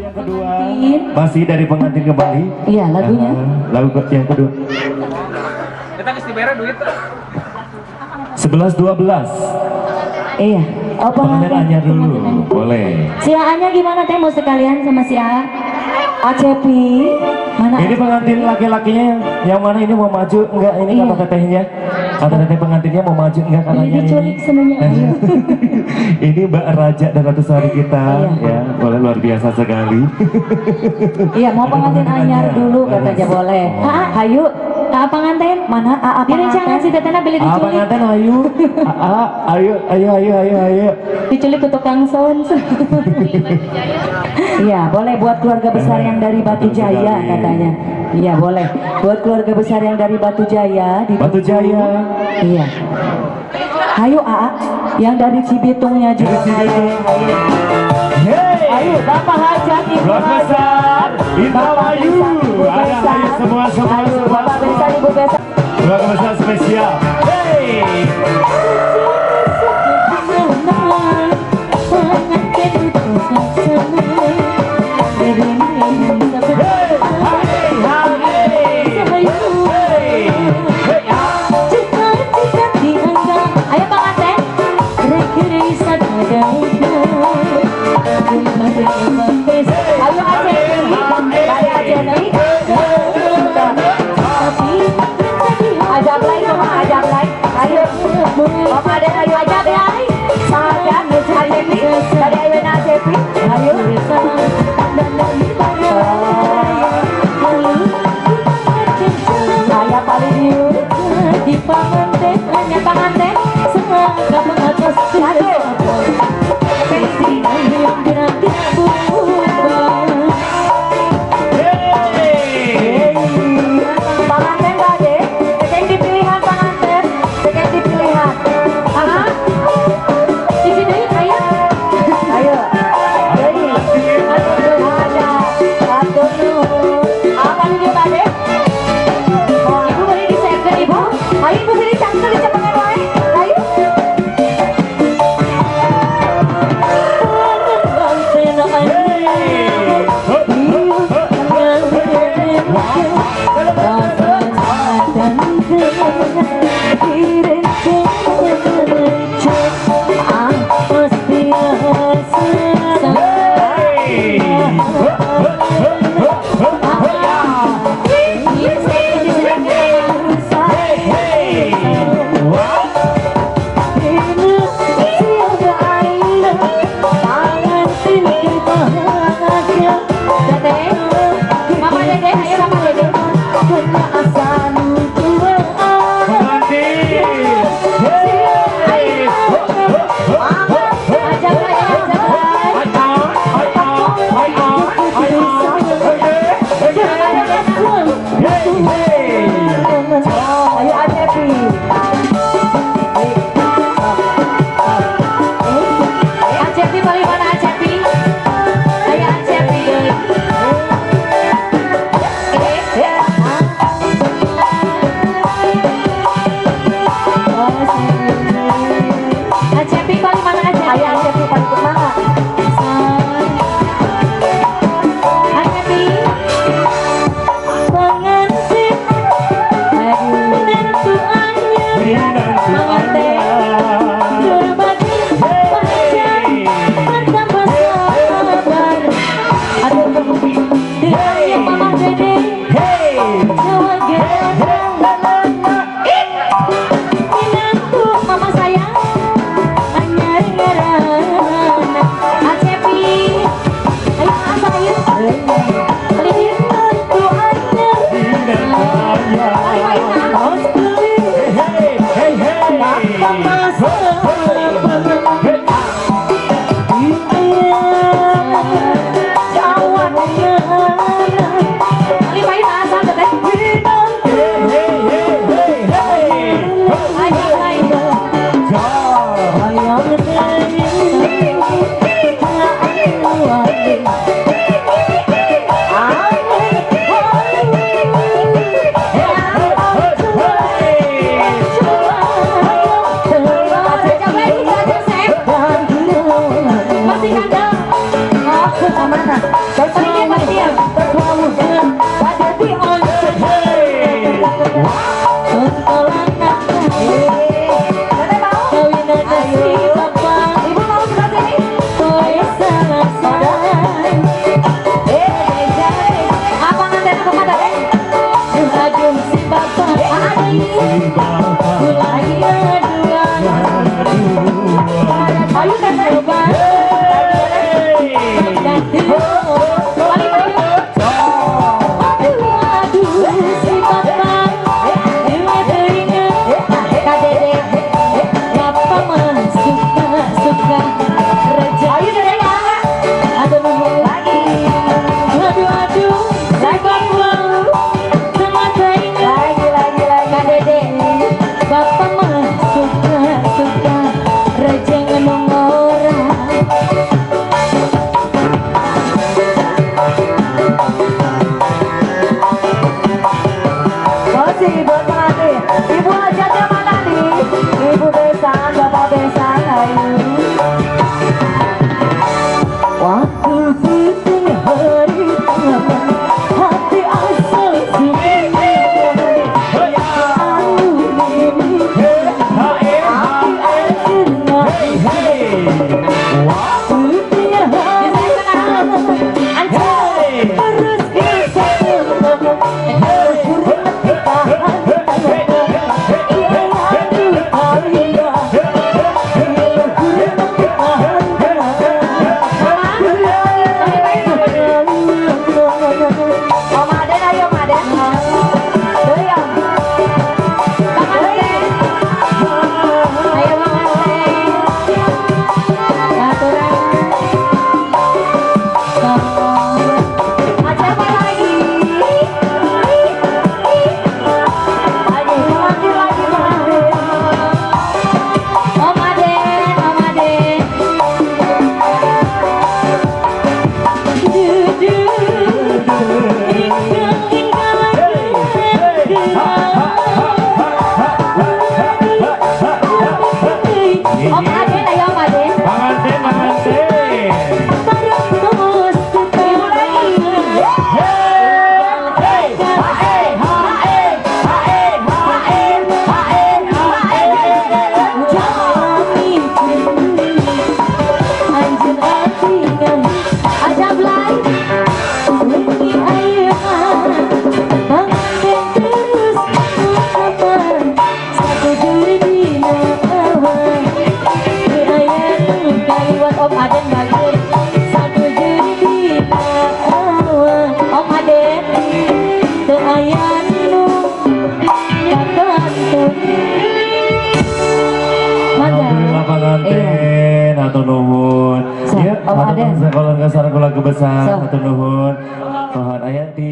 yang kedua masih dari pengantin kembali. Iya, lagunya. Lagu yang kedua. Kita mesti bayar duit. 11-12. Iya. Oh, Pengantin Anyar dulu, boleh. Si A-nya gimana teh, mau sekalian sama si A? Acepi, mana? Ini pengantin laki-lakinya yang mana ini mau maju enggak? Ini Iya. kata tetehnya, kata teteh pengantinnya mau maju enggak katanya Ini diculik semuanya. Ayo. Ini Mbak Raja dan Ratu Sari kita, Iya. ya boleh, luar biasa sekali. Iya, mau pengantin anyar dulu katanya boleh. Ayo, A pengantin mana? A Direncangan si tetena beli Ah, diculik. pengantin ayo, ayo. Diculik ke tukang sound. Iya, boleh buat keluarga besar yang dari Batu Betul Jaya sekali. katanya. Iya, boleh. Buat keluarga besar yang dari Batu Jaya di Batu Jaya. Iya. Ayo A, yang dari Cibitungnya juga. Dari Cibitung. Ayo. Hey, Ayo, Bapak Hajat Ibu Keluarga besar Indramayu. Ada ayo semua. Ayo, Bapak Besar Ibu Besar. Keluarga besar spesial. Hey. Ayo pengantin. Ayo ajak lagi sama ajak lagi. Ayo, Bapak ada ayo ajak lagi. Ajak, Acepi. Tadi ayo na Acepi. Ayo. Saya paling yuk. Di pengantin, hanya pengantin semua gak mengatas Ayo. yang berarti bukan. Pengantin gak deh? Sekeng dipilihan pengantin. Sekeng dipilihan. Aha. Di sini ayo. Ayo. Jadi, ada satu nuhun. Apa nih Pak Deh? Ibu boleh di-share ibu. Ayo ibu beli cangkul di cepengan wae. Ayo. Mama Dede, ayo Mama Dede. Ajak lagi, ajak lagi. Ayo Acepi. Acepi paling mana Acepi? Ayo Acepi. Acepi paling mana Acepi? Ayo Acepi paling kemana? Acepi. Pengantin. Pengantin. Berbagi panjang. Bertambah sabar. Aduh. Dengan Mama Dede. Jawa gendang. Minangku Mama sayang. Anyar ngarana. Acepi. Ayo apa ayo. Pelihir tu anyar. Ayo Masih kandang. Oh, kemana? Om Aden bagian satu judina Om Aden teu aya nu kakantun. Alhamdulillah panganten atur nuhun. Ya, Om Aden. sekolah kasar kula kebesan atur nuhun. Pohon aya di